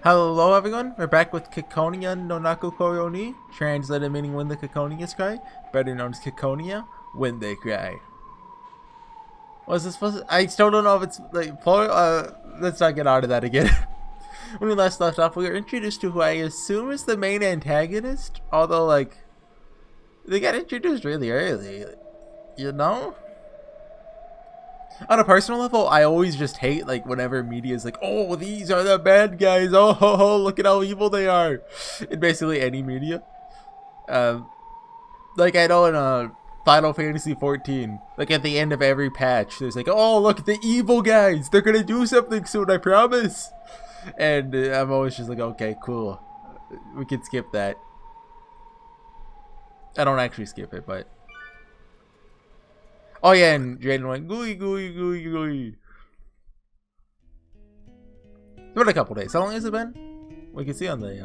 Hello everyone, we're back with Ciconia no Naku Koro ni, translated meaning when the Ciconias cry, better known as Ciconia, when they cry. Was this supposed to, I still don't know if it's like, let's not get out of that again. When we last left off, we were introduced to who I assume is the main antagonist, although like, they got introduced really early, you know? On a personal level, I always just hate like whenever media is like, oh, these are the bad guys, oh ho ho, look at how evil they are, in basically any media. Like I know in Final Fantasy 14, like at the end of every patch, there's like, oh, look at the evil guys, they're gonna do something soon, I promise. And I'm always just like, okay, cool, we can skip that. I don't actually skip it, but oh yeah, and Jaden went gooey gooey gooey gooey. It's been a couple days. How long has it been? We can see on the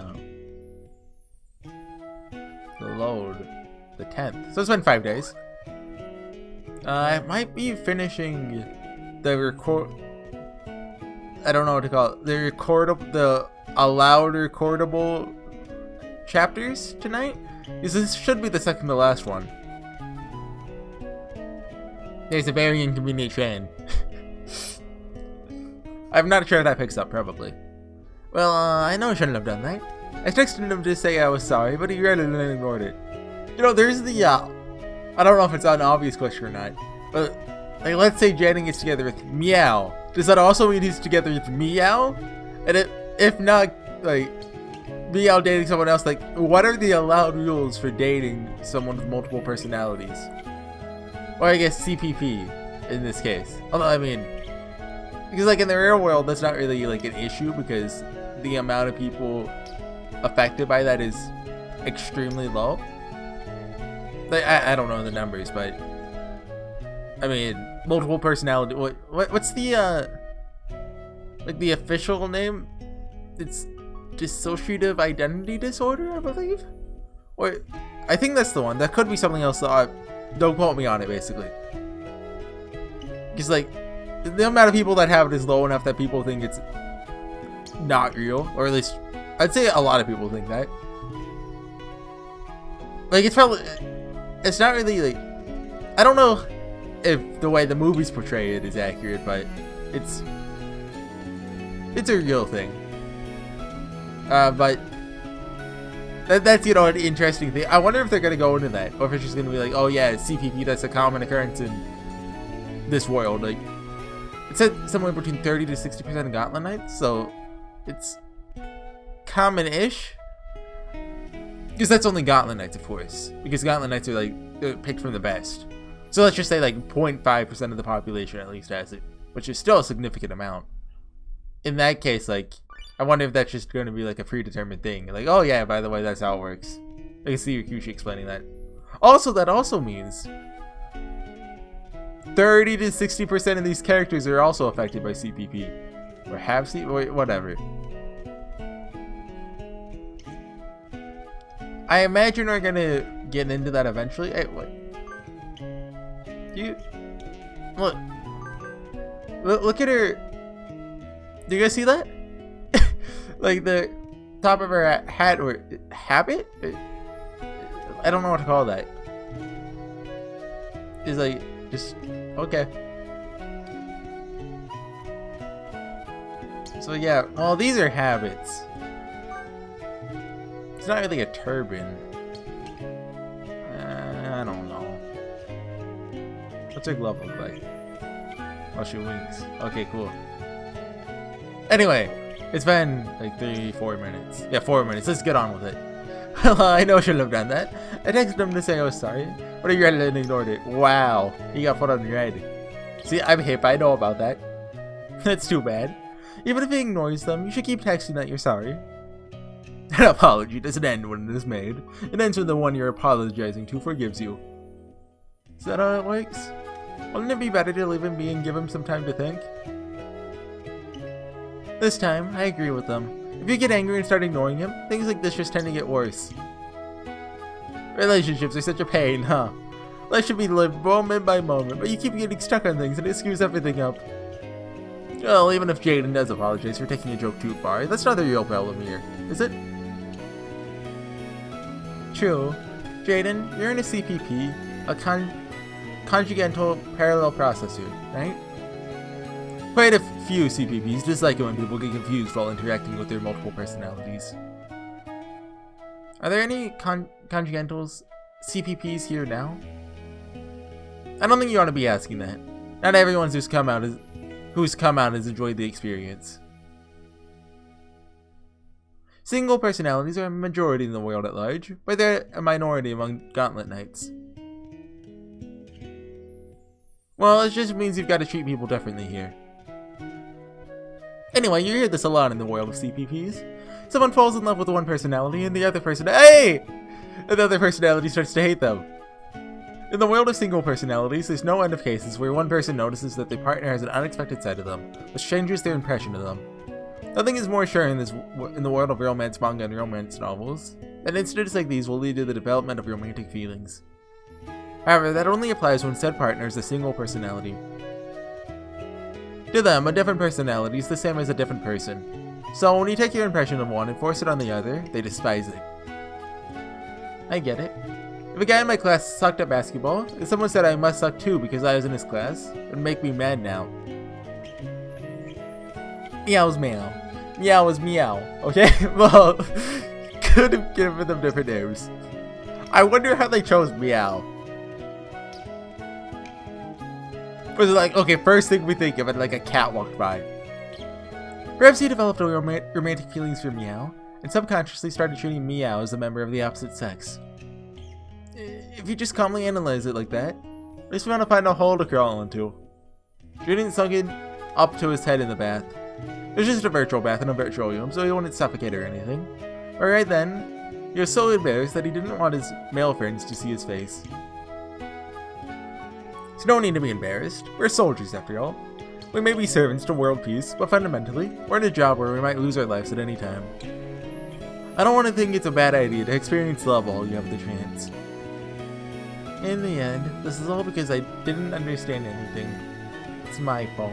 load, the 10th. So it's been 5 days. I might be finishing the record. I don't know what to call it. The allowed recordable chapters tonight. Because this should be the second to last one. There's a very inconvenient train. I'm not sure if that picks up, probably. Well, I know I shouldn't have done that. I texted him to say I was sorry, but he read it and then ignored it. You know, there's the, I don't know if it's an obvious question or not, but, like, let's say Jaden gets together with Meow. Does that also mean he's together with Meow? And if not, like, Meow dating someone else, like, what are the allowed rules for dating someone with multiple personalities? Or I guess CPP in this case. Although I mean, because like in the real world, that's not really like an issue because the amount of people affected by that is extremely low. Like I don't know the numbers, but I mean multiple personality. What's the like the official name? It's dissociative identity disorder, I believe. Or I think that's the one. That could be something else though. Don't quote me on it, basically. Because, like, the amount of people that have it is low enough that people think it's not real. Or at least, I'd say a lot of people think that. Like, it's probably, it's not really, like, I don't know if the way the movies portray it is accurate, but it's a real thing. But that's, you know, an interesting thing. I wonder if they're going to go into that. Or if it's just going to be like, oh yeah, CPP, that's a common occurrence in this world. Like, it said somewhere between 30 to 60% of Gauntlet Knights. So, it's common-ish. Because that's only Gauntlet Knights, of course. Because Gauntlet Knights are, like, picked from the best. So let's just say, like, 0.5% of the population at least has it. Which is still a significant amount. In that case, like, I wonder if that's just going to be like a predetermined thing. Like, oh yeah, by the way, that's how it works. I can see Ryushi explaining that. Also, that also means 30 to 60% of these characters are also affected by CPP. Or have CPP, whatever. I imagine we're going to get into that eventually. Hey, what? Look at her. Do you guys see that? Like the top of her hat or habit? I don't know what to call that. Is like just okay. So yeah, well these are habits. It's not really a turban. I don't know. What's her glove look like? Oh, she winks. Okay, cool. Anyway. It's been like 3-4 minutes. Yeah, 4 minutes. Let's get on with it. Well, I know I shouldn't have done that. I texted him to say I was sorry, but he read it and ignored it. Wow, he got put on red. See, I'm hip. I know about that. That's too bad. Even if he ignores them, you should keep texting that you're sorry. An apology doesn't end when it is made. It ends when the one you're apologizing to forgives you. Is that how it works? Wouldn't it be better to leave him be and give him some time to think? This time, I agree with them. If you get angry and start ignoring him, things like this just tend to get worse. Relationships are such a pain, huh? Life should be lived moment by moment, but you keep getting stuck on things and it screws everything up. Well, even if Jaden does apologize for taking a joke too far, that's not the real problem here, is it? True. Jaden, you're in a CPP, a conjugal parallel processor, right? Quite a few CPPs dislike it when people get confused while interacting with their multiple personalities. Are there any conjugals CPPs here now? I don't think you ought to be asking that. Not everyone who's come out has enjoyed the experience. Single personalities are a majority in the world at large, but they're a minority among Gauntlet Knights. Well, it just means you've got to treat people differently here. Anyway, you hear this a lot in the world of CPPs. Someone falls in love with one personality and the other personality starts to hate them. In the world of single personalities, there's no end of cases where one person notices that their partner has an unexpected side of them, which changes their impression of them. Nothing is more sure in the world of romance manga and romance novels that incidents like these will lead to the development of romantic feelings. However, that only applies when said partner is a single personality. To them, a different personality is the same as a different person. So when you take your impression of one and force it on the other, they despise it. I get it. If a guy in my class sucked at basketball, and someone said I must suck too because I was in his class, it would make me mad now. Meow's meow. Meow is meow. Okay? Well, could have given them different names. I wonder how they chose meow. Was it like, okay, first thing we think of it, like a cat walked by. Perhaps he developed a romantic feelings for Meow, and subconsciously started treating Meow as a member of the opposite sex. If you just calmly analyze it like that, at least we want to find a hole to crawl into. Shooting sunken up to his head in the bath. It was just a virtual bath in a virtual room, so he wouldn't suffocate or anything. But right then, he was so embarrassed that he didn't want his male friends to see his face. So no need to be embarrassed. We're soldiers after all. We may be servants to world peace, but fundamentally, we're in a job where we might lose our lives at any time. I don't want to think it's a bad idea to experience love while you have the chance. In the end, this is all because I didn't understand anything. It's my fault.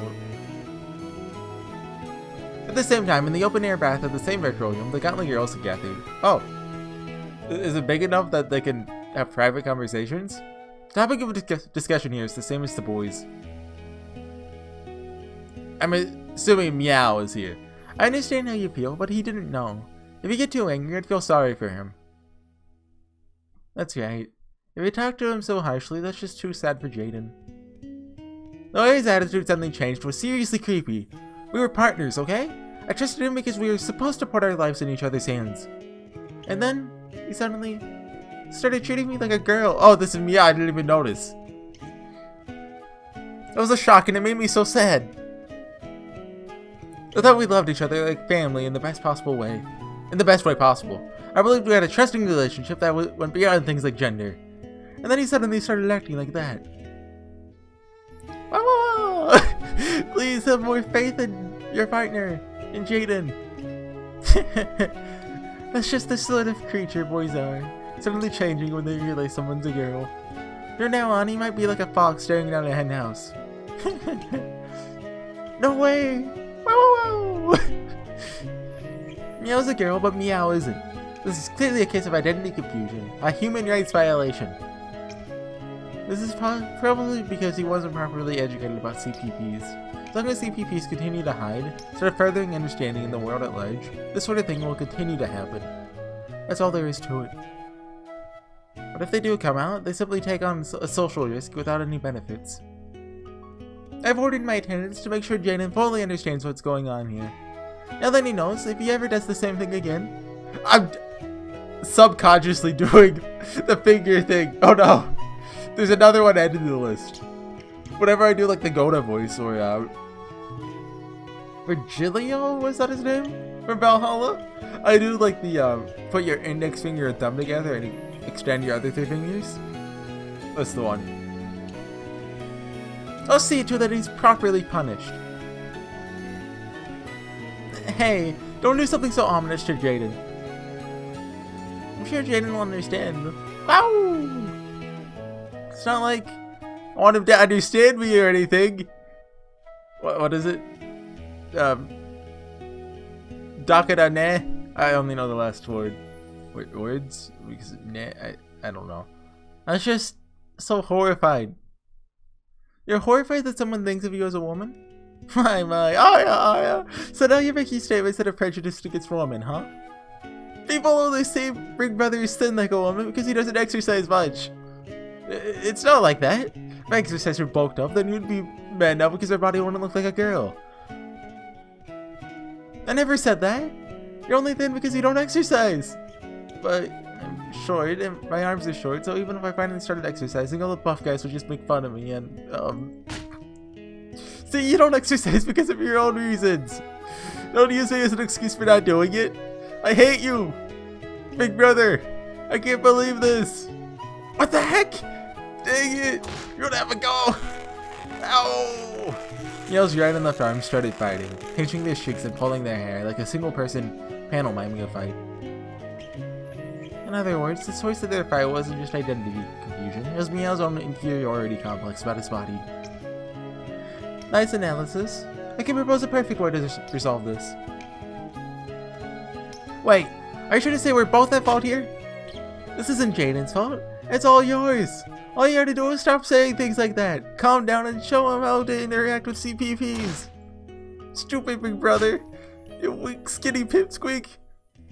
At the same time, in the open air bath of the same virtual room, the Gauntlet girls have gathered. Oh. Is it big enough that they can have private conversations? The topic of discussion here is the same as the boys. I'm assuming Meow is here. I understand how you feel, but he didn't know. If you get too angry, I'd feel sorry for him. That's right. If you talk to him so harshly, that's just too sad for Jaden. The way his attitude suddenly changed was seriously creepy. We were partners, okay? I trusted him because we were supposed to put our lives in each other's hands. And then, he suddenly started treating me like a girl. Oh, this is Meow, I didn't even notice. It was a shock and it made me so sad. I thought we loved each other like family in the best possible way. In the best way possible. I believed we had a trusting relationship that went beyond things like gender. And then he suddenly started acting like that. Whoa! Please have more faith in your partner, in Jaden. That's just the sort of creature boys are. Suddenly changing when they realize someone's a girl. From now on, he might be like a fox staring down a hen house. No way! Whoa! Meow's a girl, but Meow isn't. This is clearly a case of identity confusion, a human rights violation. This is probably because he wasn't properly educated about CPPs. As long as CPPs continue to hide, instead of furthering understanding in the world at large, this sort of thing will continue to happen. That's all there is to it. But if they do come out, they simply take on a social risk without any benefits. I've ordered my attendants to make sure Jaden fully understands what's going on here. Now that he knows, if he ever does the same thing again... I'm subconsciously doing the finger thing. Oh no! There's another one added to the list. Whenever I do like the Goda voice or Virgilio, was that his name? From Valhalla? I do like the put your index finger and thumb together and extend your other 3 fingers. That's the one. I'll see to that he's properly punished. Hey, don't do something so ominous to Jaden. I'm sure Jaden will understand. Wow! It's not like I want him to understand me or anything. What is it? Dakada-ne? I only know the last word. Words? Because, I don't know. I was just so horrified. You're horrified that someone thinks of you as a woman? My, oh yeah. So now you're making statements that are prejudiced against women, huh? People only say Big Brother is thin like a woman because he doesn't exercise much. It's not like that. If I exercised or bulked up, then you'd be mad now because our body wouldn't look like a girl. I never said that. You're only thin because you don't exercise. But I'm short and my arms are short, so even if I finally started exercising, all the buff guys would just make fun of me and, See, you don't exercise because of your own reasons. Don't use me as an excuse for not doing it. I hate you! Big Brother! I can't believe this! What the heck? Dang it! You don't have a go! Ow! Yale's right and left arms started fighting, pinching their cheeks and pulling their hair like a single person panel miming a fight. In other words, the source of their fight wasn't just identity confusion, it was Meow's own inferiority complex about his body. Nice analysis. I can propose a perfect way to resolve this. Wait, are you trying to say we're both at fault here? This isn't Jaden's fault. It's all yours. All you have to do is stop saying things like that. Calm down and show him how to interact with CPPs. Stupid Big Brother. You weak, skinny pipsqueak.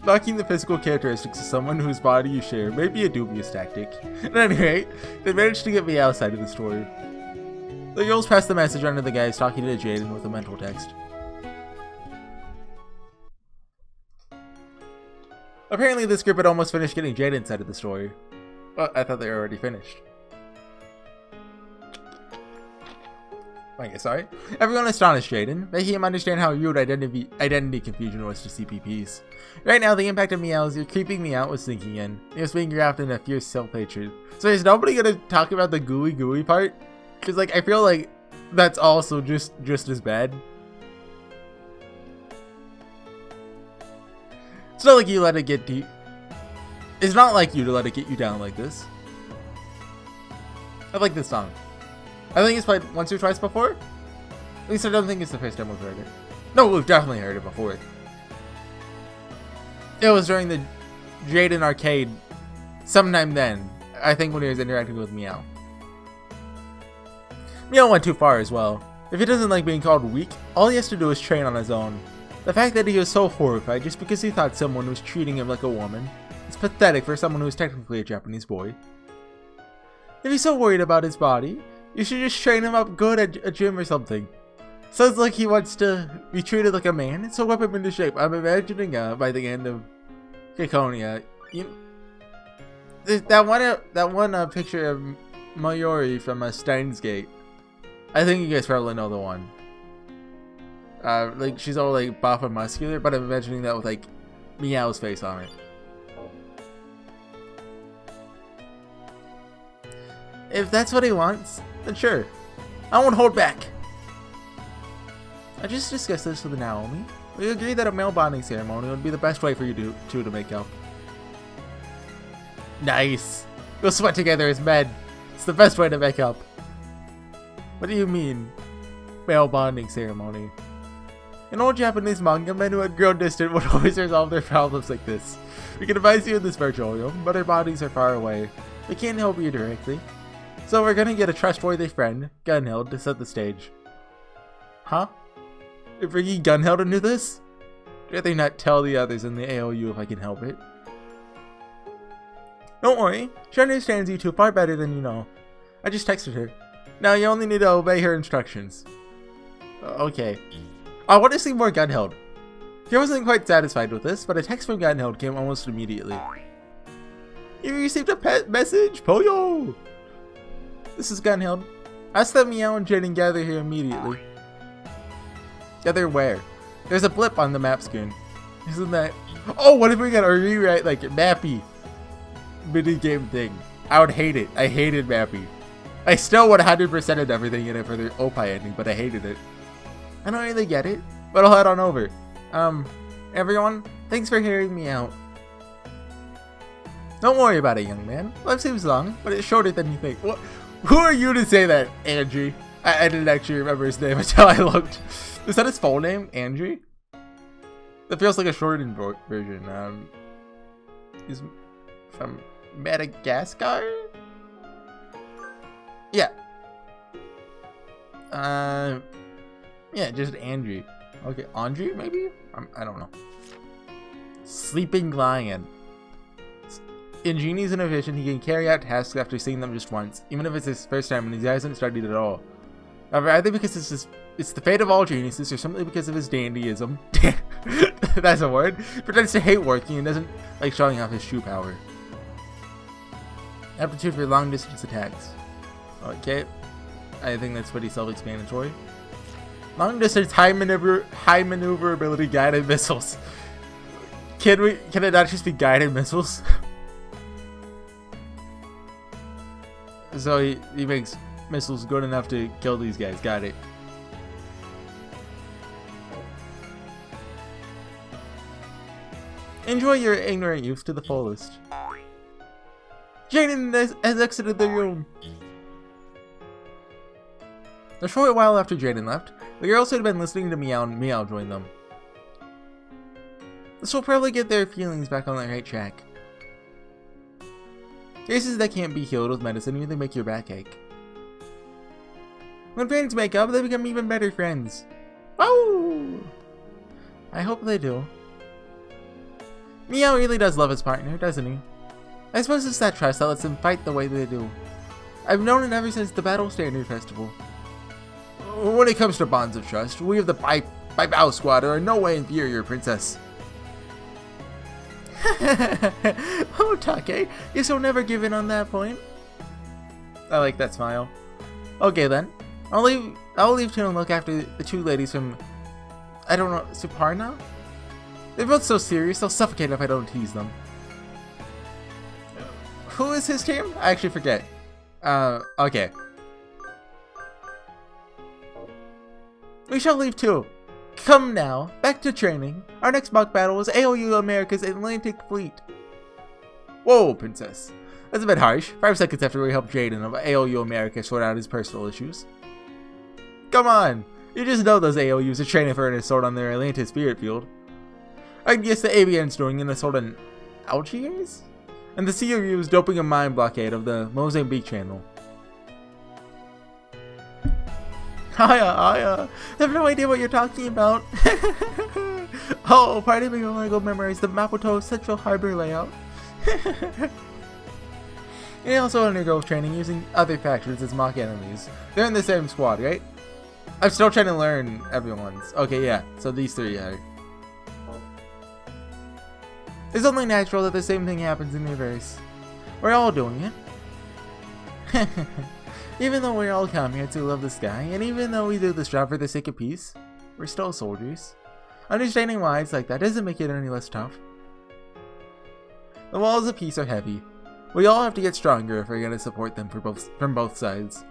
Knocking the physical characteristics of someone whose body you share may be a dubious tactic. At any rate, they managed to get me outside of the story. The girls passed the message on to the guys talking to Jaden with a mental text. Apparently this group had almost finished getting Jaden's side of the story. Well, I thought they were already finished. Okay, sorry. Everyone astonished Jaden, making him understand how rude identity confusion was to CPPs. Right now, the impact of Meow's creeping me out was sinking in. He was being wrapped in a fierce self-hatred. So is nobody gonna talk about the gooey part? Cause like, I feel like that's also just as bad. It's not like you let it get deep. It's not like you to let it get you down like this. I like this song. I think it's played once or twice before. At least I don't think it's the first time we've heard it. No, we've definitely heard it before. It was during the Jaden arcade sometime then. I think when he was interacting with Meow. Meow went too far as well. If he doesn't like being called weak, all he has to do is train on his own. The fact that he was so horrified just because he thought someone was treating him like a woman is pathetic for someone who is technically a Japanese boy. If he's so worried about his body, you should just train him up good at a gym or something. Sounds like he wants to be treated like a man, so whip him into shape. I'm imagining by the end of Ciconia, that one picture of Mayuri from Steins Gate. I think you guys probably know the one. Like she's all like buff and muscular, but I'm imagining that with like Meow's face on it. If that's what he wants, then sure. I won't hold back. I just discussed this with Naomi. We agreed that a male bonding ceremony would be the best way for you two to make up. Nice. We'll sweat together as men. It's the best way to make up. What do you mean, male bonding ceremony? In old Japanese manga, men who had grown distant would always resolve their problems like this. We can advise you in this virtual room, but our bodies are far away. We can't help you directly. So we're gonna get a trustworthy friend, Gunhild, to set the stage. Huh? You're bringing Gunhild into this? I'd rather not tell the others in the AOU if I can help it. Don't worry, she understands you two far better than you know. I just texted her. Now you only need to obey her instructions. Okay. I want to see more Gunhild. He wasn't quite satisfied with this, but a text from Gunhild came almost immediately. You received a pet message, Poyo! This is Gunhild. Ask that Meow and Jaden gather here immediately. Gather where? There's a blip on the map screen. Isn't that... Oh, what if we got a rewrite like Mappy mini game thing? I would hate it. I hated Mappy. I still would 100%ed everything in it for the Opie ending, but I hated it. I don't really get it, but I'll head on over. Everyone, thanks for hearing me out. Don't worry about it, young man. Life seems long, but it's shorter than you think. What? Who are you to say that, Angie? I didn't actually remember his name until I looked. Is that his full name? Andrew? That feels like a shortened version. He's from Madagascar? Yeah. Yeah, just Andrew. Okay, Andrew, maybe? I don't know. Sleeping Lion. In Genie's innovation, he can carry out tasks after seeing them just once, even if it's his first time and he hasn't studied at all. However, either because it's the fate of all geniuses, or simply because of his dandyism. That's a word. Pretends to hate working and doesn't like showing off his true power. Aptitude for long distance attacks. Okay, I think that's pretty self-explanatory. Long distance, high maneuverability, guided missiles. Can it not just be guided missiles? So he makes missiles good enough to kill these guys. Got it. Enjoy your ignorant youth to the fullest. Jaden has exited the room. A short while after Jaden left, the girls who had been listening to Meow and Meow joined them. This will probably get their feelings back on the right track. Cases that can't be healed with medicine really make your back ache. When friends make up, they become even better friends. Oh! I hope they do. Meow really does love his partner, doesn't he? I suppose it's that trust that lets them fight the way they do. I've known it ever since the Battle Standard Festival. When it comes to bonds of trust, we of the Bow Squad are in no way inferior, Princess. Oh, Take, you're so never give in on that point. I like that smile. Okay then, I'll leave to and look after the two ladies from, I don't know, Ciconia? They're both so serious, they'll suffocate if I don't tease them. Who is his team? I actually forget. Okay. We shall leave too. Come now, back to training. Our next mock battle is HorseyEatYou America's Atlantic Fleet. Whoa, Princess. That's a bit harsh. 5 seconds after we helped Jaden of HorseyEatYou America sort out his personal issues. Come on! You just know those AOUs are training for an assault on their Atlantis spirit field. I guess the ABN's doing an assault on Algiers? And the CRU is doping a mine blockade of the Mozambique channel. I have no idea what you're talking about. Oh, pardon me while I go memorize the Maputo Central Harbor layout. They also undergo training using other factions as mock enemies. They're in the same squad, right? I'm still trying to learn everyone's. Okay, yeah, so these three are. It's only natural that the same thing happens in reverse. We're all doing it. Even though we're all comrades who love the sky, and even though we do this job for the sake of peace, we're still soldiers. Understanding why it's like that doesn't make it any less tough. The walls of peace are heavy. We all have to get stronger if we're going to support them from both sides.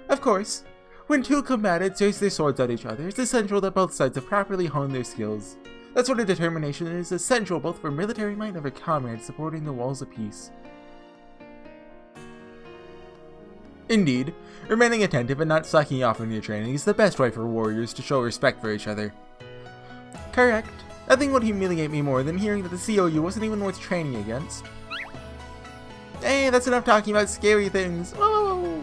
Of course, when two combatants raise their swords at each other, it's essential that both sides have properly honed their skills. That sort of determination is essential both for military might and for comrades supporting the walls of peace. Indeed, remaining attentive and not slacking off in your training is the best way for warriors to show respect for each other. Correct. Nothing would humiliate me more than hearing that the COU wasn't even worth training against. Hey, that's enough talking about scary things. Whoa!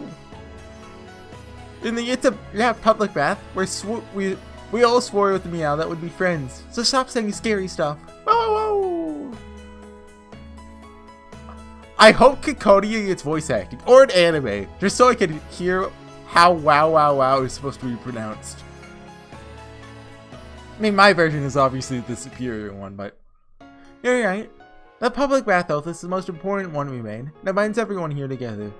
In the public bath, we all swore with Meow that would be friends, so stop saying scary stuff. Whoa! I hope Ciconia gets voice acting, or an anime, just so I can hear how wow is supposed to be pronounced. I mean, my version is obviously the superior one, but you're right. The public bath oath is the most important one we made, that binds everyone here together.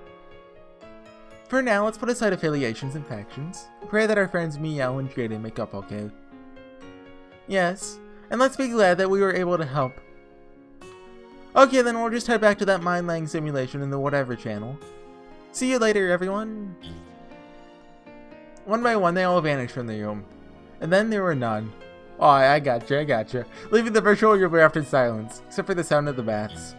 For now, let's put aside affiliations and factions. Pray that our friends Meow and Jaden make up okay. Yes, and let's be glad that we were able to help. Okay, then we'll just head back to that mind-laying simulation in the whatever channel. See you later, everyone! One by one, they all vanished from the room. And then there were none. Oh, I gotcha. Leaving the virtual room wrapped in silence, except for the sound of the baths.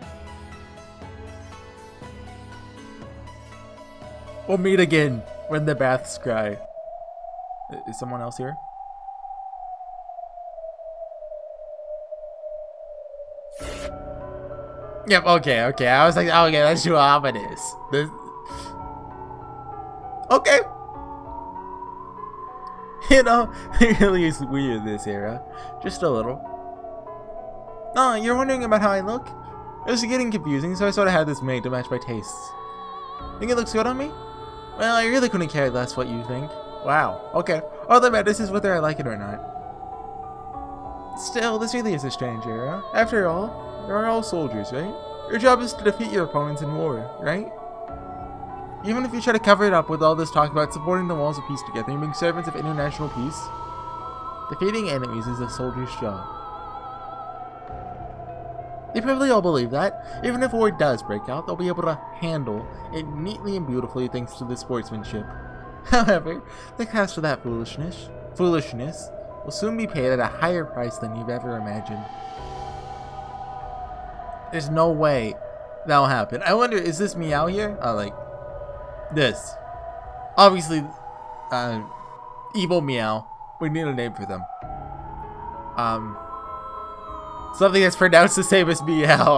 We'll meet again. When the baths cry. Is someone else here? Yep, okay. I was like, okay, that's too ominous. Okay. You know, it really is weird this era. Just a little. Oh, you're wondering about how I look? It was getting confusing, so I sort of had this made to match my tastes. Think it looks good on me? Well, I really couldn't care less what you think. Wow, okay. All that matters is whether I like it or not. Still, this really is a strange era. After all, you're all soldiers, right? Your job is to defeat your opponents in war, right? Even if you try to cover it up with all this talk about supporting the walls of peace together and being servants of international peace, defeating enemies is a soldier's job. They probably all believe that. Even if war does break out, they'll be able to handle it neatly and beautifully thanks to the sportsmanship. However, the cost of that foolishness will soon be paid at a higher price than you've ever imagined. There's no way that'll happen. I wonder, is this Meow here? Like this. Obviously, evil Meow. We need a name for them. Something that's pronounced the same as Meow.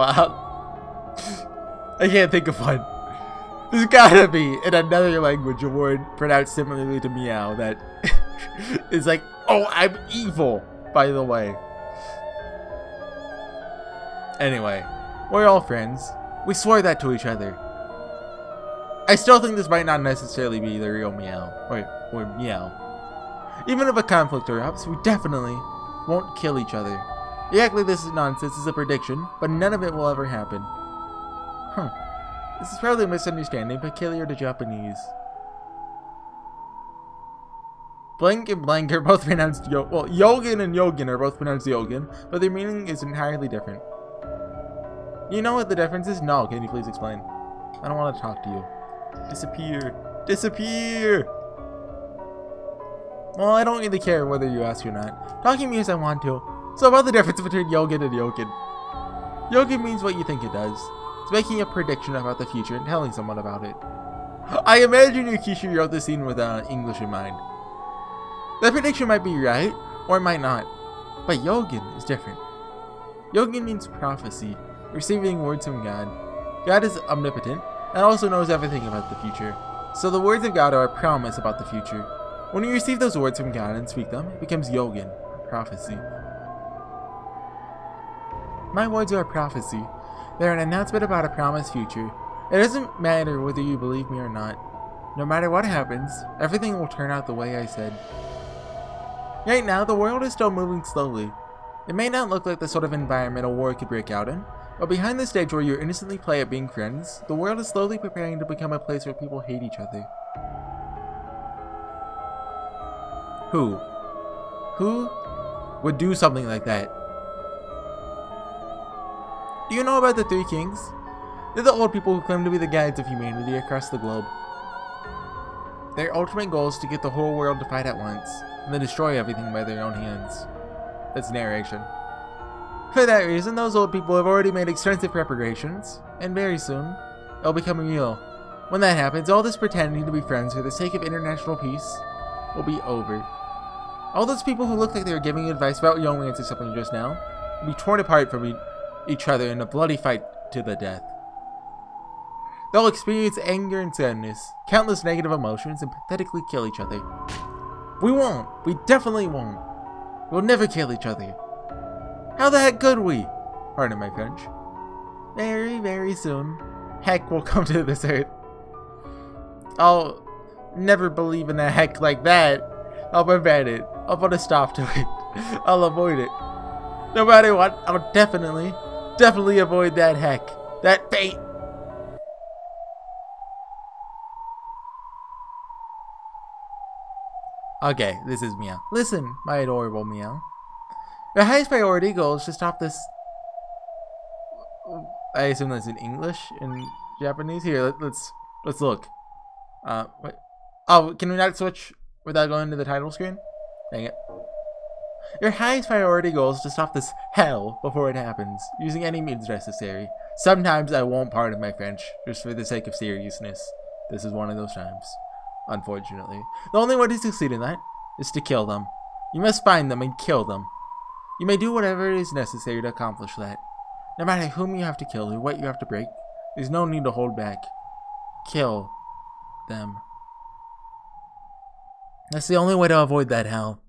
I can't think of one. There's gotta be in another language a word pronounced similarly to Meow that is like, oh, I'm evil, by the way. Anyway, we're all friends. We swore that to each other. I still think this might not necessarily be the real Meow, or Meow. Even if a conflict erupts, we definitely won't kill each other. Exactly, this is nonsense, it's a prediction, but none of it will ever happen. Huh. This is probably a misunderstanding, peculiar to Japanese. Blank and blank are both pronounced well, Yogen and Yogen are both pronounced Yogen, but their meaning is entirely different. You know what the difference is? No, can you please explain? I don't want to talk to you. Disappear. Disappear! Well, I don't really care whether you ask or not. Talking me as I want to. So about the difference between Yogen and Yogen. Yogen means what you think it does. It's making a prediction about the future and telling someone about it. I imagine Yukishi wrote this scene with English in mind. That prediction might be right, or it might not. But Yogen is different. Yogen means prophecy, receiving words from God. God is omnipotent, and also knows everything about the future. So the words of God are a promise about the future. When you receive those words from God and speak them, it becomes Yogen, prophecy. My words are a prophecy. They're an announcement about a promised future. It doesn't matter whether you believe me or not. No matter what happens, everything will turn out the way I said. Right now, the world is still moving slowly. It may not look like the sort of environment a war could break out in, but behind the stage where you innocently play at being friends, the world is slowly preparing to become a place where people hate each other. Who? Who would do something like that? Do you know about the Three Kings? They're the old people who claim to be the guides of humanity across the globe. Their ultimate goal is to get the whole world to fight at once, and then destroy everything by their own hands. That's narration. For that reason, those old people have already made extensive preparations, and very soon, it'll become real. When that happens, all this pretending to be friends for the sake of international peace will be over. All those people who looked like they were giving advice about romance or something just now will be torn apart from each other in a bloody fight to the death. They'll experience anger and sadness, countless negative emotions, and pathetically kill each other. We won't. We definitely won't. We'll never kill each other. How the heck could we? Pardon my French. Very, very soon, heck will come to this earth. I'll never believe in a heck like that. I'll prevent it. I'll put a stop to it. I'll avoid it. No matter what, I'll definitely avoid that heck. That fate. Okay, this is Meow. Listen, my adorable Meow. Your highest priority goal is to stop this. I assume that's in English, in Japanese. Here, let's look. Wait. Oh, can we not switch without going to the title screen? Dang it. Your highest priority goal is to stop this hell before it happens, using any means necessary. Sometimes I won't pardon my French, just for the sake of seriousness. This is one of those times. unfortunately. The only way to succeed in that is to kill them. You must find them and kill them. You may do whatever is necessary to accomplish that. No matter whom you have to kill or what you have to break, there's no need to hold back. Kill them. That's the only way to avoid that hell.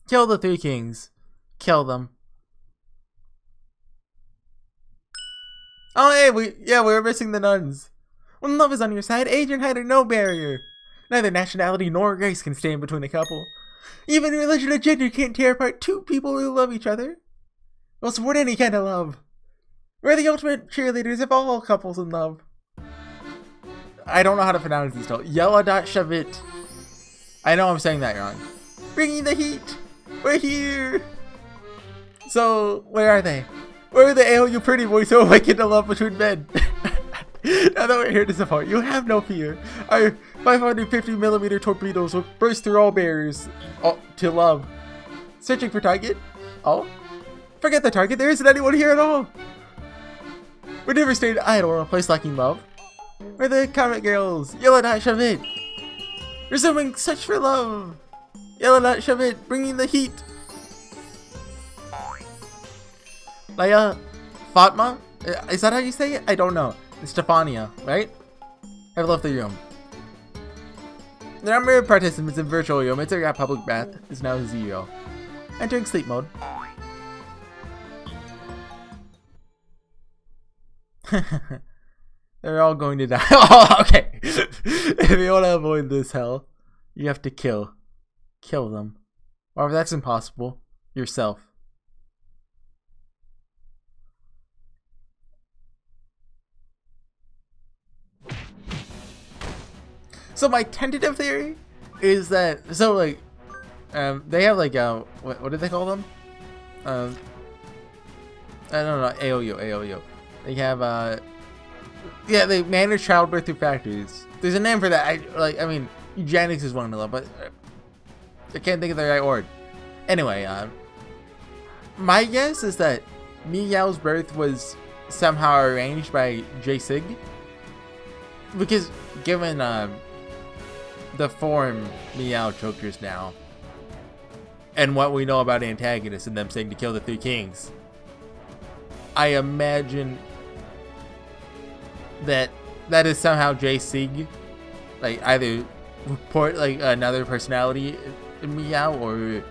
Kill the three kings. Kill them. Oh, hey, we were missing the nuns. When love is on your side, age and height are no barrier. Neither nationality nor race can stand between a couple. Even religion or gender can't tear apart two people who love each other. We'll support any kind of love. We're the ultimate cheerleaders of all couples in love. I don't know how to pronounce this still. Yella.Shavit. I know I'm saying that wrong. Bringing the heat. We're here. So, where are they? Where are the HorseyEatYou pretty boys who awaken to love between men? Now that we're here to support you, have no fear. Our 550mm torpedoes will burst through all barriers to love. Searching for target? Oh? Forget the target, there isn't anyone here at all. We're never staying idle in a place lacking love. We're the comet girls, Yella.Shavit. Resuming search for love. Yella.Shavit, bringing the heat. Leia, Fatma? Is that how you say it? I don't know. It's Ciconia, right? I've left the room. The number of participants in virtual room entering our public bath is now 0. Entering sleep mode. They're all going to die. Oh, okay. If you want to avoid this hell, you have to kill them. Or if that's impossible, yourself. So my tentative theory is that they have like what do they call them? I don't know, HorseyEatYou. They have yeah, they manage childbirth through factories. There's a name for that. I mean eugenics is one of them, but I can't think of the right word. Anyway, my guess is that Meow's birth was somehow arranged by J-Sig, because given the form Meow took just now, and what we know about antagonists and them saying to kill the three kings, I imagine that is somehow J-Sig, like either report like another personality in Meow, or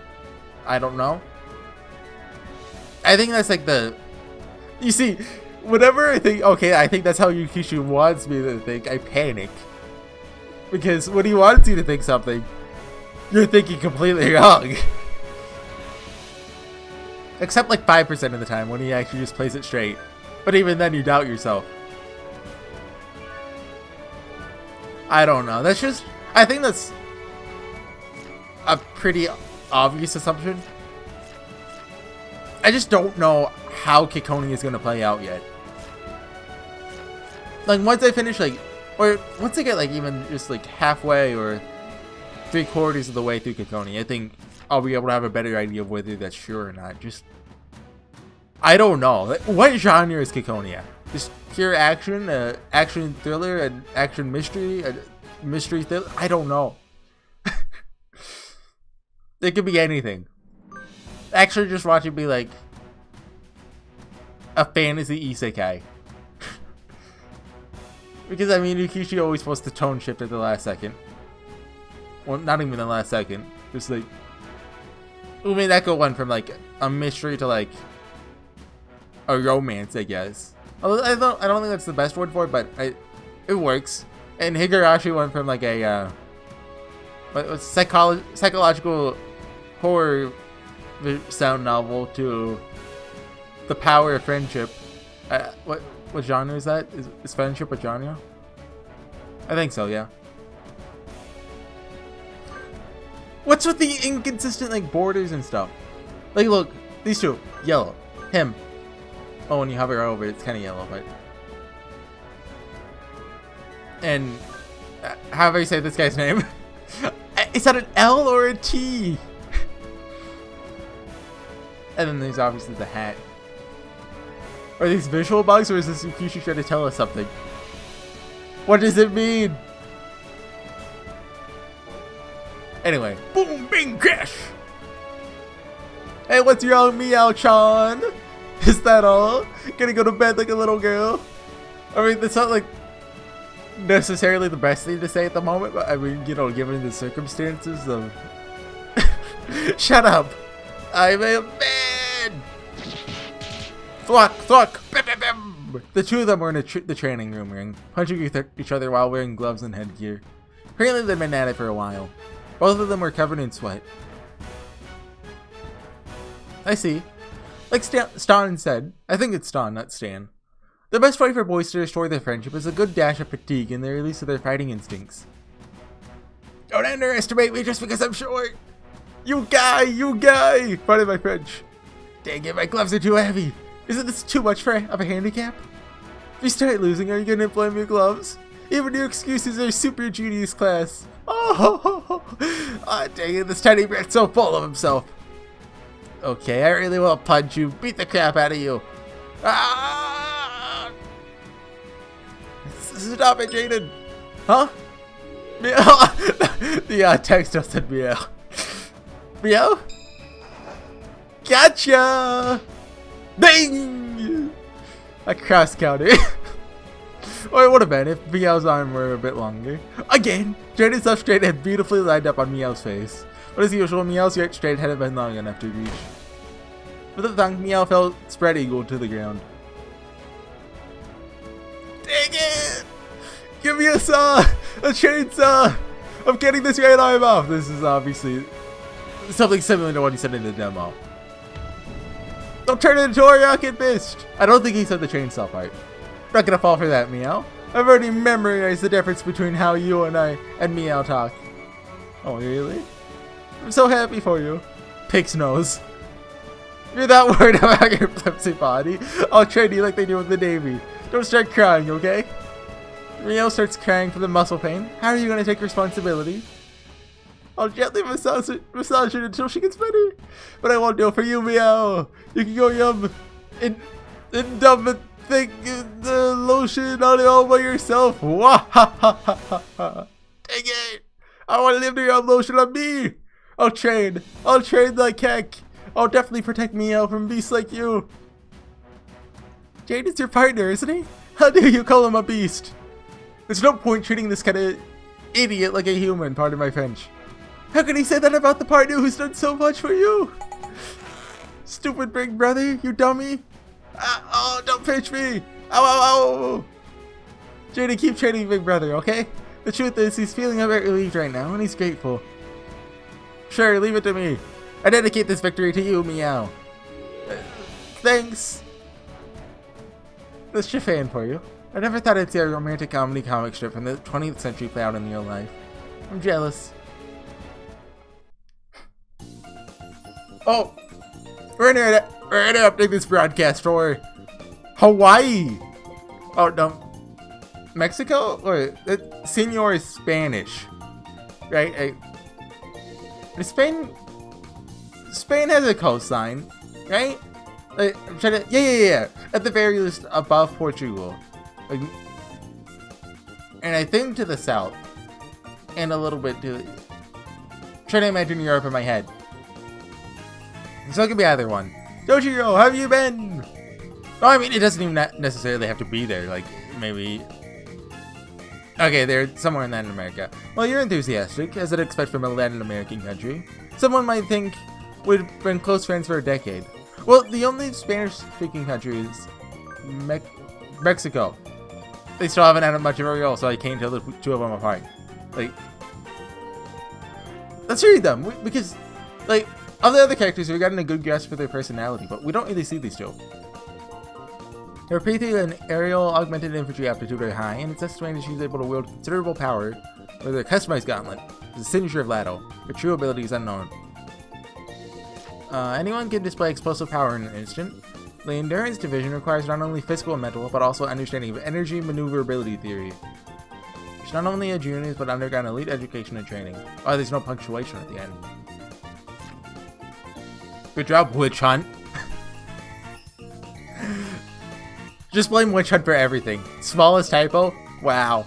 I don't know. I think that's like you see, whenever I think, okay, I think that's how Yukishu wants me to think, I panic. Because when he wants you to think something, you're thinking completely wrong. Except like 5% of the time when he actually just plays it straight. But even then you doubt yourself. I don't know. That's just, I think that's a pretty obvious assumption. I just don't know how Ciconia is going to play out yet. Like once I finish or once I get like even just like halfway or 3/4 of the way through Ciconia, I think I'll be able to have a better idea of whether that's sure or not. Just, I don't know. Like, what genre is Ciconia? Just pure action, action thriller, an action mystery, a mystery thriller? I don't know. It could be anything. Actually, just watch it be like a fantasy isekai. Because I mean, Yukishi always supposed to tone shift at the last second. Well, not even the last second. Just like, Umineko went from like a mystery to like a romance, I guess. Although I don't think that's the best word for it, but it works. And Higurashi went from like a psychological horror sound novel to the power of friendship. What genre is that? Is friendship a genre? I think so, yeah. What's with the inconsistent like borders and stuff? Like look, these two, yellow, him. Oh, when you hover over, it's kind of yellow, but. And however you say this guy's name, is that an L or a T? And then there's obviously the hat. Are these visual bugs, or is this Future trying to tell us something? What does it mean? Anyway, boom, bing, crash! Hey, what's wrong, Meow-chan? Is that all? Gonna go to bed like a little girl? I mean, that's not like necessarily the best thing to say at the moment, but I mean, you know, given the circumstances of... Shut up! I'm a man! Thwack, thwack, bim, bim, bim. The two of them were in the training room ring, punching each other while wearing gloves and headgear. Apparently they'd been at it for a while. Both of them were covered in sweat. I see. Like Stan said, I think it's Stan, not Stan. The best way for boys to restore their friendship is a good dash of fatigue and the release of their fighting instincts. Don't underestimate me just because I'm short! You guy! Pardon my French. Dang it, my gloves are too heavy. Isn't this too much of a handicap? If you start losing, are you gonna employ new gloves? Even your excuses are super genius class. Oh, dang it, this tiny brat's so full of himself. Okay, I really will punch you, beat the crap out of you. Ah! Stop it, Jaden. Huh? Meow. The text just said meow. Meow? Gotcha! Ding! A cross counter. Or it would have been if Meow's arm were a bit longer. Again! Jaden's up straight and beautifully lined up on Meow's face. But as usual, Meow's right straight hadn't been long enough to reach. With a thunk, Meow fell spread eagle to the ground. Dang it! Give me a saw! A chainsaw! I'm getting this right arm off! This is obviously something similar to what he said in the demo. Don't turn it into a rocket fist! I don't think he said the chainsaw part. I'm not gonna fall for that, Meow. I've already memorized the difference between how you and I and Meow talk. Oh, really? I'm so happy for you. Pig's nose. You're that worried about your flimsy body? I'll train you like they do in the Navy. Don't start crying, okay? Meow starts crying from the muscle pain. How are you gonna take responsibility? I'll gently massage it until she gets better. But I won't do it for you, Meow. You can go yum and dump it. Think the lotion on it all by yourself. Dang it! I want to live your own lotion on me. I'll train like heck. I'll definitely protect Meow from beasts like you. Jade is your partner, isn't he? How dare you call him a beast? There's no point treating this kind of idiot like a human, pardon my French. How can he say that about the partner who's done so much for you? Stupid big brother, you dummy. Oh, don't pinch me. Ow, ow, ow. Jade, keep training big brother, okay? The truth is, he's feeling a bit relieved right now, and he's grateful. Sure, leave it to me. I dedicate this victory to you, Meow. Thanks. This chiffon for you. I never thought I'd see a romantic comedy comic strip from the 20th century play out in real life. I'm jealous. Oh! We're gonna update this broadcast for Hawaii! Oh, no. Mexico? Or Senor is Spanish. Right? Spain has a coastline, right? I'm trying to, yeah. At the very least, above Portugal. And I think to the south. And a little bit to... I'm trying to imagine Europe in my head. So it could be either one. Toujirou, how have you been? Oh, I mean, it doesn't even necessarily have to be there. Like, maybe... Okay, they're somewhere in Latin America. Well, you're enthusiastic, as I'd expect from a Latin American country. Someone might think we've been close friends for a decade. Well, the only Spanish-speaking country is Mexico. They still haven't had much of a role, so I can't tell the two of them apart. Like, let's read them, because, like, of the other characters, we've gotten a good grasp for their personality, but we don't really see these two. Her Pathy and aerial augmented infantry aptitude are high, and it's estimated she's able to wield considerable power with her customized gauntlet, the signature of Lado. Her true ability is unknown. Anyone can display explosive power in an instant. The Endurance Division requires not only physical and mental, but also understanding of energy maneuverability theory. She's not only a genius, but undergone elite education and training. Oh, there's no punctuation at the end. Good job, Witch Hunt. Just blame Witch Hunt for everything. Smallest typo? Wow.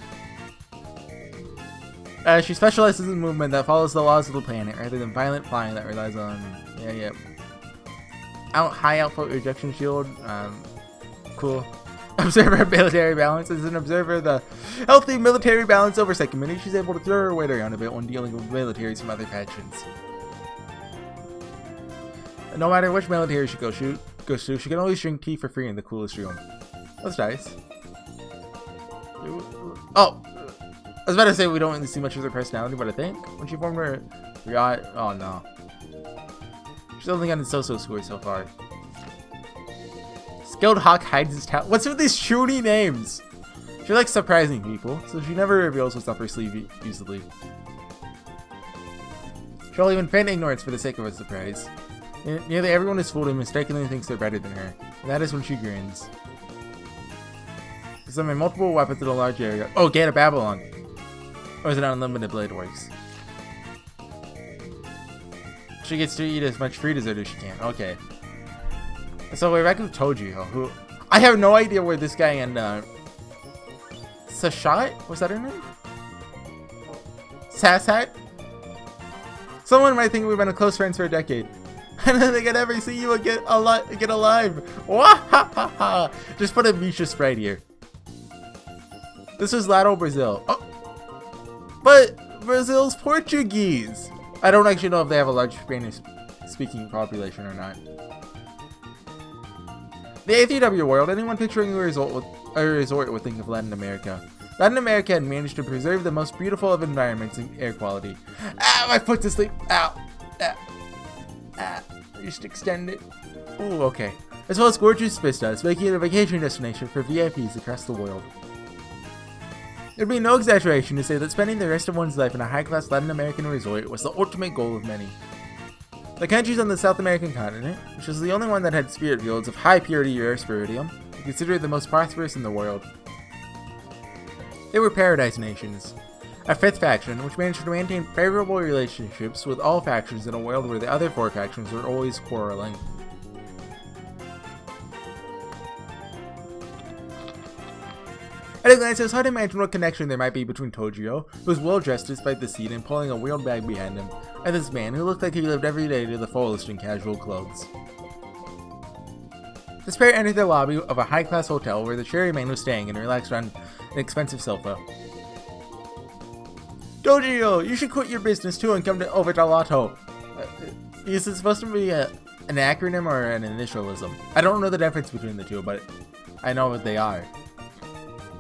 She specializes in movement that follows the laws of the planet, rather than violent flying that relies on... Yeah. High output rejection shield. Cool. Observer military balance. As an observer of the Healthy Military Balance Oversight Committee, she's able to throw her weight around a bit when dealing with militaries from other factions. No matter which military she goes to, she can always drink tea for free in the coolest room. That's nice. Oh! I was about to say we don't really see much of her personality, but I think when she formed her yacht, oh no. She's only gotten so-so scores so far. Skilled Hawk hides his talent. What's with these shooty names? She likes surprising people, so she never reveals what's up her sleeve easily. She'll even feign ignorance for the sake of a surprise. Nearly everyone is fooled and mistakenly thinks they're better than her. And that is when she grins. Summon multiple weapons in a large area. Oh, Gate of Babylon! Or is it unlimited blade works? She gets to eat as much free dessert as she can. Okay. So we're back with Toujirou, who... I have no idea where this guy and, Sashat? Was that her name? Sashat? Someone might think we've been close friends for a decade. And then they can never see you get alive. Wahahaha! Just put a Misha sprite here. This was Lato, Brazil. Oh! But Brazil's Portuguese! I don't actually know if they have a large Spanish-speaking population or not. The HorseyEatYou world, anyone picturing a resort would think of Latin America. Latin America had managed to preserve the most beautiful of environments and air quality. Ah, my foot's asleep. Ow. Just extend it. Ooh, okay. As well as gorgeous vistas, making it a vacation destination for VIPs across the world. It'd be no exaggeration to say that spending the rest of one's life in a high-class Latin American resort was the ultimate goal of many. The countries on the South American continent, which was the only one that had spirit fields of high-purity rare spiridium, were considered the most prosperous in the world. They were paradise nations, a fifth faction which managed to maintain favorable relationships with all factions in a world where the other four factions were always quarreling. At a glance, it was hard to imagine what connection there might be between Toujirou, who was well dressed despite the seat and pulling a wheeled bag behind him, and this man who looked like he lived every day to the fullest in casual clothes. This pair entered the lobby of a high-class hotel where the cherry man was staying and relaxed on an expensive sofa. Toujirou, you should quit your business too and come over to Lato. Is it supposed to be an acronym or an initialism? I don't know the difference between the two, but I know what they are.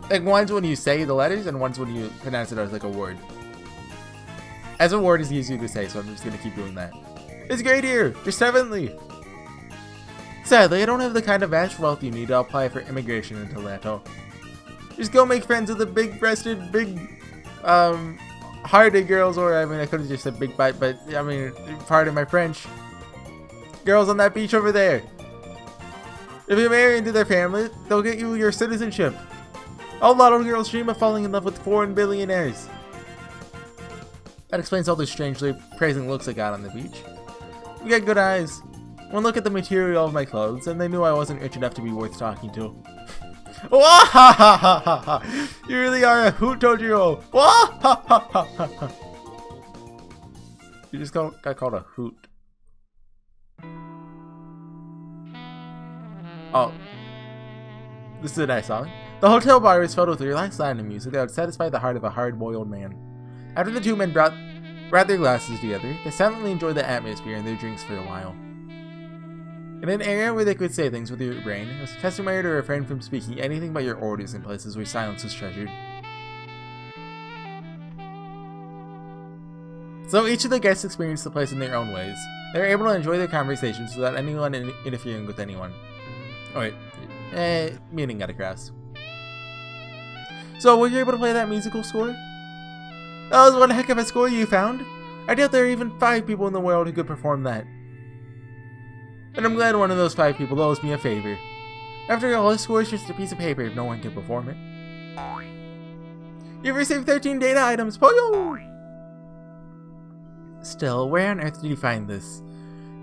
Like, one's when you say the letters, and one's when you pronounce it as like a word. As a word is easier to say, so I'm just gonna keep doing that. It's great here! Just heavenly! Sadly, I don't have the kind of vast wealth you need to apply for immigration into Lato. Just go make friends with the big-breasted, hearted girls, or I mean, I could have just said big butt, but I mean, pardon my French. Girls on that beach over there. If you marry into their family, they'll get you your citizenship. All Lato girls dream of falling in love with foreign billionaires. That explains all the strangely praising looks I got on the beach. You got good eyes. One look at the material of my clothes, and they knew I wasn't rich enough to be worth talking to. You really are a hoot, Toujirou. You just got called a hoot. Oh. This is a nice song. The hotel bar is filled with relaxed Latin music that would satisfy the heart of a hard-boiled man. After the two men brought their glasses together, they silently enjoyed the atmosphere and their drinks for a while. In an area where they could say things with your brain, it was customary to refrain from speaking anything but your orders in places where silence was treasured. So each of the guests experienced the place in their own ways. They were able to enjoy their conversations without anyone interfering with anyone. Oh wait, meaning got across. So, were you able to play that musical score? That was one heck of a score you found. I doubt there are even 5 people in the world who could perform that. And I'm glad one of those 5 people owes me a favor. After all, a score is just a piece of paper if no one can perform it. You've received 13 data items, Poyo! Still, where on earth did you find this?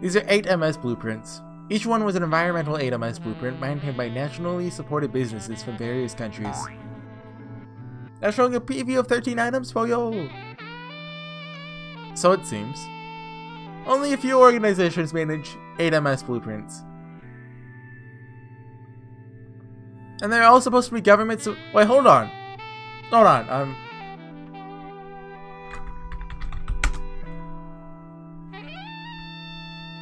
These are 8 MS blueprints. Each one was an environmental HMS blueprint maintained by nationally supported businesses from various countries. Now showing a preview of 13 items, well yo! So it seems. Only a few organizations manage HMS blueprints. And they're all supposed to be governments. Wait, hold on. Hold on.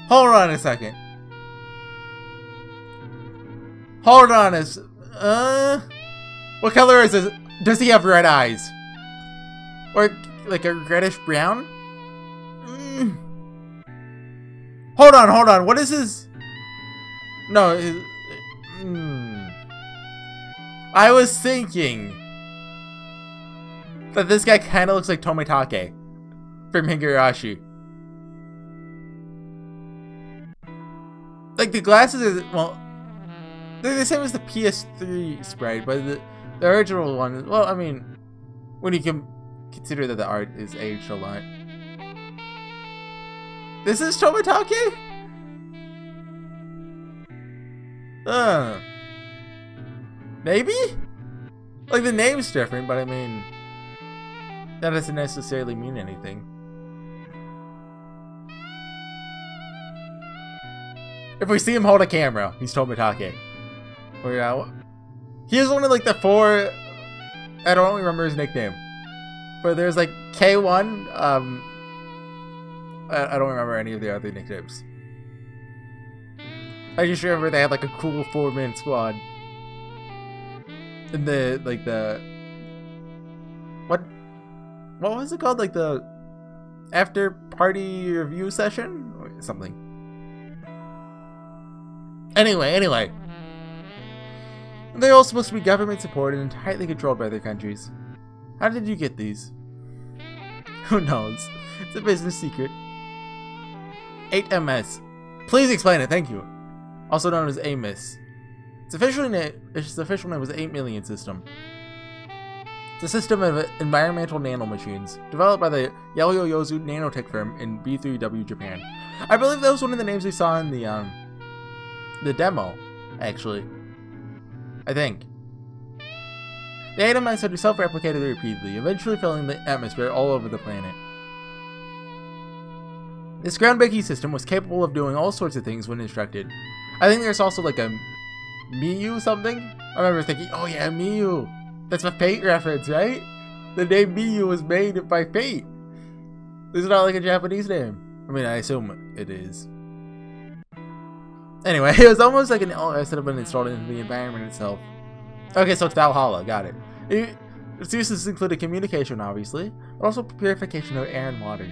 Hold on a second. Hold on a what color is this? Does he have red eyes? Or like a reddish brown? Hold on. What is his? No. I was thinking that this guy kind of looks like Tomitake from Higurashi. Like the glasses are, well, they're the same as the PS3 sprite, but the original one, well, I mean, when you can consider that the art is aged a lot. This is Tomitake? Maybe? Like the name's different, but I mean, that doesn't necessarily mean anything. If we see him hold a camera, he's Tomitake. Or yeah, he was one of like the 4. I don't remember his nickname, but there's like K1. I don't remember any of the other nicknames. I just remember they had like a cool 4-man squad. And what was it called? Like the after party review session or something. Anyway. They're all supposed to be government supported and tightly controlled by their countries. How did you get these? Who knows? It's a business secret. 8MS. Please explain it, thank you. Also known as AMIS. Its official name was the 8 Million System. It's a system of environmental nanomachines developed by the Yaoyoyozu nanotech firm in B3W Japan. I believe that was one of the names we saw in the demo, actually. I think. The HMS had self-replicated repeatedly, eventually filling the atmosphere all over the planet. This groundbreaking system was capable of doing all sorts of things when instructed. I think there's also like a Miyu something? I remember thinking, oh yeah, Miyu! That's a Fate reference, right? The name Miyu was made by Fate! This is not like a Japanese name. I mean, I assume it is. Anyway, it was almost like an LS that had been installed into the environment itself. Okay, so it's Valhalla, got it. Its uses included communication, obviously, but also purification of air and water,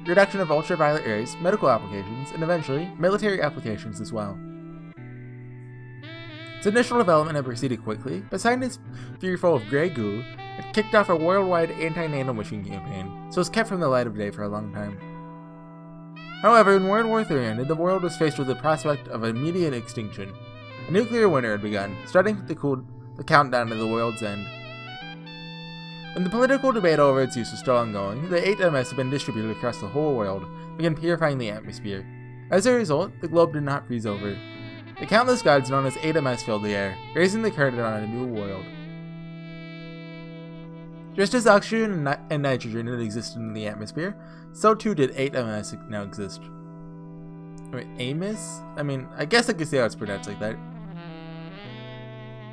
reduction of ultraviolet rays, medical applications, and eventually, military applications as well. Its initial development had proceeded quickly, but scientists fearful of grey goo had kicked off a worldwide anti-nanomachine campaign, so it was kept from the light of day for a long time. However, when World War III ended, the world was faced with the prospect of immediate extinction. A nuclear winter had begun, starting the countdown to the world's end. When the political debate over its use was still ongoing, the 8MS had been distributed across the whole world, began purifying the atmosphere. As a result, the globe did not freeze over. The countless gods known as 8MS filled the air, raising the curtain on a new world. Just as oxygen and nitrogen had existed in the atmosphere, so too did 8MS now exist. Wait, Amos? I mean, I guess I can see how it's pronounced like that.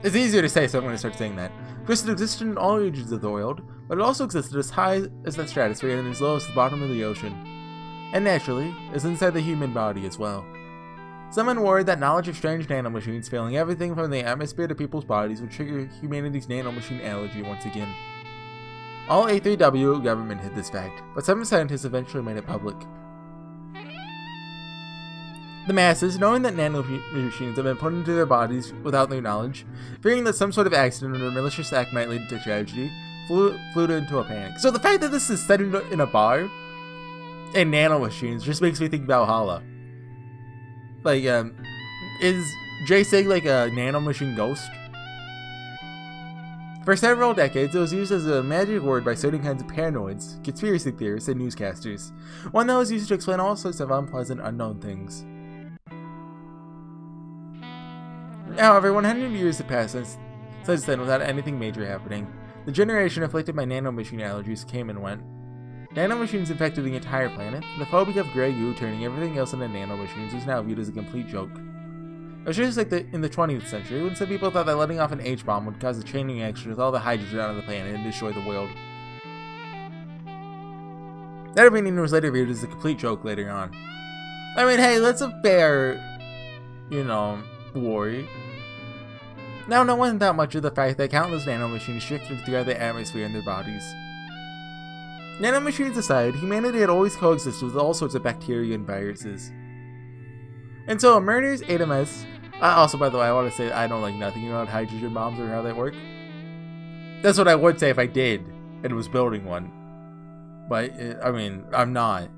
It's easier to say, so I'm going to start saying that. Because it existed in all regions of the world, but it also existed as high as the stratosphere and as low as the bottom of the ocean. And naturally, is inside the human body as well. Someone worried that knowledge of strange nanomachines failing everything from the atmosphere to people's bodies would trigger humanity's nanomachine allergy once again. All A3W government hid this fact, but some scientists eventually made it public. The masses, knowing that nanomachines have been put into their bodies without their knowledge, fearing that some sort of accident or malicious act might lead to tragedy, flew into a panic. So the fact that this is set in a bar and nanomachines just makes me think Valhalla. Like, is Jay Sig like a nanomachine ghost? For several decades, it was used as a magic word by certain kinds of paranoids, conspiracy theorists, and newscasters. One that was used to explain all sorts of unpleasant, unknown things. However, 100 years have passed since then without anything major happening. The generation afflicted by nanomachine allergies came and went. Nanomachines infected the entire planet. The phobia of Grey Goo turning everything else into nanomachines is now viewed as a complete joke. It was just like in the 20th century, when some people thought that letting off an H-bomb would cause a chain reaction with all the hydrogen out of the planet and destroy the world. That opinion was later viewed as a complete joke later on. I mean, hey, that's a fair, you know, worry. Now, no one thought much of the fact that countless nanomachines shifted throughout the atmosphere in their bodies. Nanomachines aside, humanity had always coexisted with all sorts of bacteria and viruses. Until murders AMS. Also, by the way, I want to say I don't like nothing about hydrogen bombs or how they work. That's what I would say if I did and was building one. But, I mean, I'm not.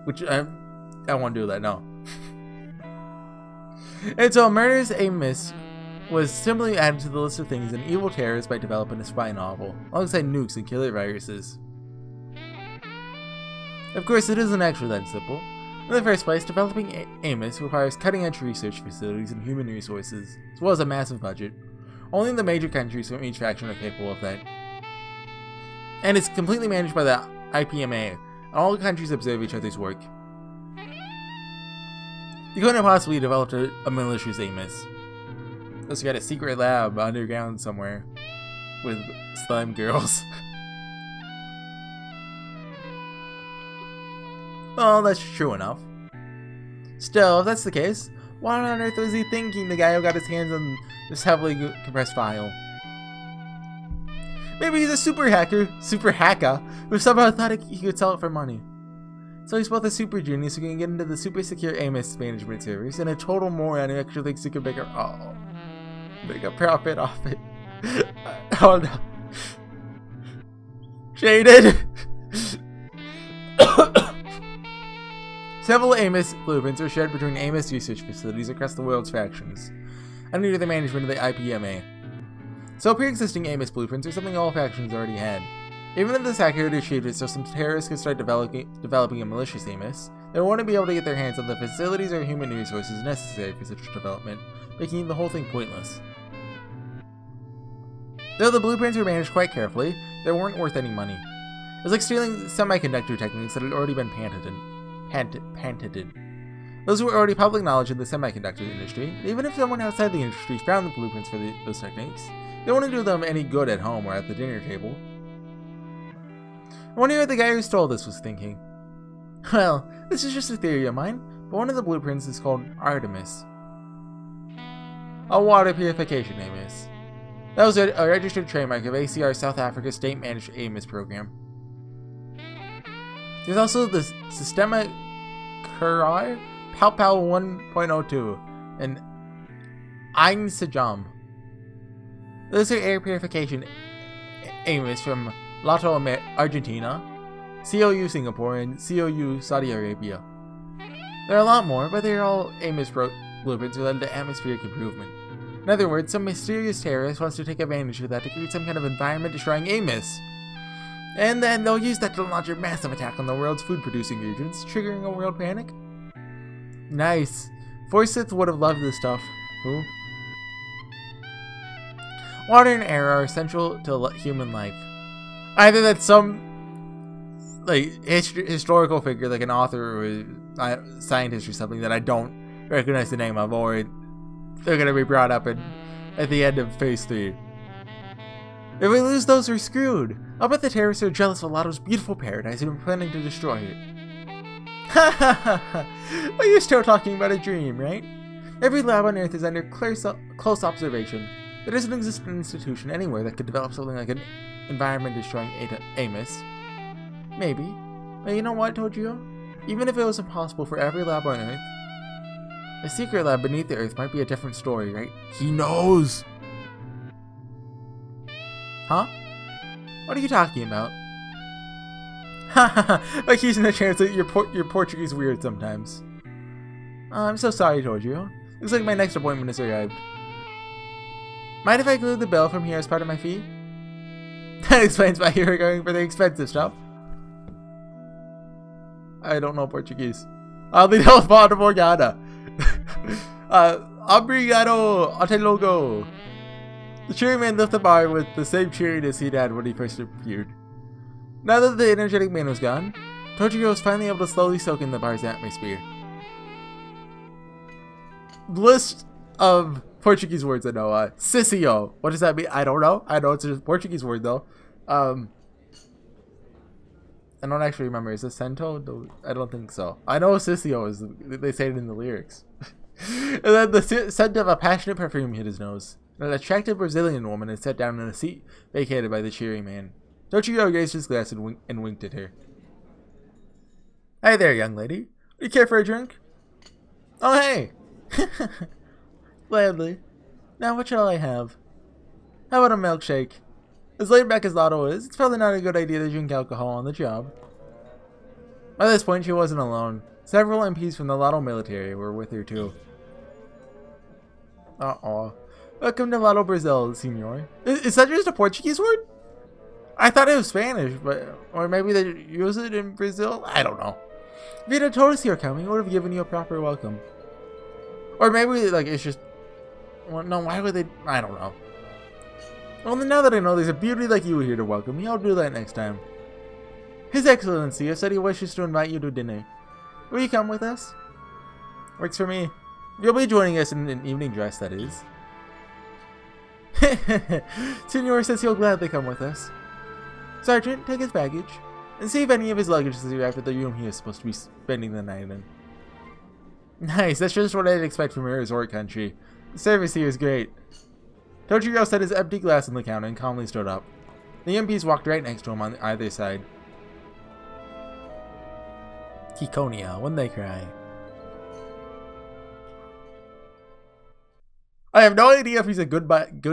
Which, I won't do that, no. Until murders AMS was simply added to the list of things an evil terrorist by developing a spy novel, alongside nukes and killer viruses. Of course, it isn't actually that simple. In the first place, developing AMS requires cutting-edge research facilities and human resources, as well as a massive budget. Only the major countries from each faction are capable of that. And it's completely managed by the IPMA, and all the countries observe each other's work. You couldn't have possibly developed a malicious AMS. Unless you got a secret lab underground somewhere with slime girls. Well, that's true enough. Still, if that's the case, what on earth was he thinking, the guy who got his hands on this heavily compressed file? Maybe he's a super hacker, who somehow thought he could sell it for money. So he's both a super genius who can get into the super secure AMS management servers, and a total moron who actually thinks he could make a profit off it. Oh no. Shaded! Several AMS blueprints are shared between AMS research facilities across the world's factions, under the management of the IPMA. So pre-existing AMS blueprints are something all factions already had. Even if this hacker had achieved it so some terrorists could start developing a malicious AMS, they wouldn't be able to get their hands on the facilities or human resources necessary for such development, making the whole thing pointless. Though the blueprints were managed quite carefully, they weren't worth any money. It was like stealing semiconductor techniques that had already been patented. Those were already public knowledge in the semiconductor industry. Even if someone outside the industry found the blueprints for those techniques, they wouldn't do them any good at home or at the dinner table. I wonder what the guy who stole this was thinking. Well, this is just a theory of mine, but one of the blueprints is called Artemis. A water purification AMS. That was a registered trademark of ACR South Africa's state-managed AMS program. There's also the Sistema Curar Palpal 1.02 and Ein Sajam. Those are air purification AMS from Lato Argentina, COU Singapore, and COU Saudi Arabia. There are a lot more, but they're all AMS blueprints related to atmospheric improvement. In other words, some mysterious terrorist wants to take advantage of that to create some kind of environment-destroying AMS. And then they'll use that to launch a massive attack on the world's food-producing regions, triggering a world panic. Nice. Forsyth would have loved this stuff. Who? Water and air are essential to human life. Either that's some historical figure, like an author or a scientist or something that I don't recognize the name of, or they're going to be brought up at the end of Phase 3. If we lose those, we're screwed. I'll bet the terrorists are jealous of Lotto's beautiful paradise and are planning to destroy it. Ha ha ha ha! Well, you're still talking about a dream, right? Every lab on Earth is under close observation. There doesn't exist an institution anywhere that could develop something like an environment-destroying AMS. Maybe. But you know what, Toujirou? Even if it was impossible for every lab on Earth, a secret lab beneath the Earth might be a different story, right? He knows! Huh? What are you talking about? Haha, like using the chance that your Portuguese weird sometimes. I'm so sorry, Toujirou. Looks like my next appointment has arrived. Mind if I include the bill from here as part of my fee? That explains why you were going for the expensive stuff. I don't know Portuguese. I'll be the Morgana. Obrigado, Ate Logo. The cheery man left the bar with the same cheeriness he'd had when he first appeared. Now that the energetic man was gone, Toujirou was finally able to slowly soak in the bar's atmosphere. List of Portuguese words I know. Sissio. What does that mean? I don't know. I know it's a Portuguese word though. I don't actually remember. Is it Cento? No, I don't think so. I know Sissio is. They say it in the lyrics. And then the scent of a passionate perfume hit his nose. An attractive Brazilian woman had sat down in a seat vacated by the cheery man. Toujirou raised his glass and winked at her. Hey there, young lady. Would you care for a drink? Oh, hey! Gladly. Now, what shall I have? How about a milkshake? As laid back as Lotto is, it's probably not a good idea to drink alcohol on the job. By this point, she wasn't alone. Several MPs from the Lotto military were with her, too. Uh-oh. Welcome to Lotto Brazil, senor. Is that just a Portuguese word? I thought it was Spanish, or maybe they use it in Brazil? I don't know. If you'd have told us you were coming, we would have given you a proper welcome. Or maybe, like, it's just... Well, no, why would they... I don't know. Well, now that I know there's a beauty like you here to welcome me, I'll do that next time. His Excellency has said he wishes to invite you to dinner. Will you come with us? Works for me. You'll be joining us in an evening dress, that is. Senor says he'll gladly come with us. Sergeant, take his baggage, and see if any of his luggage is here after the room he is supposed to be spending the night in. Nice, that's just what I'd expect from a resort country. The service here is great. Toujirou set his empty glass on the counter and calmly stood up. The MPs walked right next to him on either side. Ciconia, when they cry. I have no idea if he's a good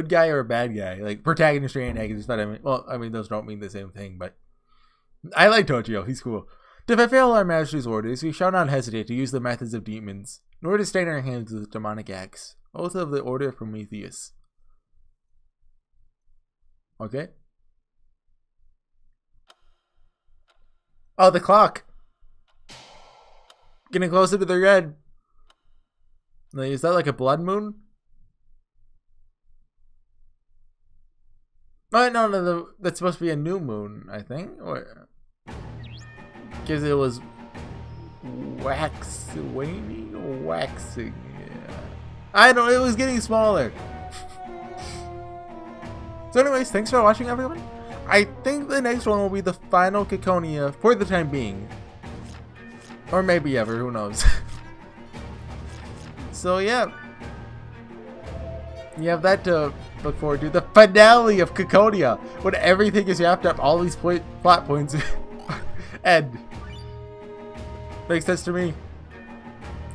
guy or a bad guy. Like, protagonist or antagonist, but I mean, well, I mean, those don't mean the same thing, but... I like Toujirou, he's cool. To fulfill our master's orders, we shall not hesitate to use the methods of demons, nor to stain our hands with demonic acts. Oath of the Order of Prometheus. Okay. Oh, the clock! Getting closer to the red. Like, is that like a blood moon? Oh, no, that's supposed to be a new moon, I think. Because it was waxing. Yeah. I don't know, it was getting smaller. So anyways, thanks for watching, everyone. I think the next one will be the final Ciconia for the time being. Or maybe ever, who knows. So yeah. You have that to look forward to. The finale of Ciconia, when everything is wrapped up, all these plot points end. Makes sense to me.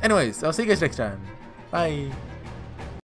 Anyways, I'll see you guys next time. Bye.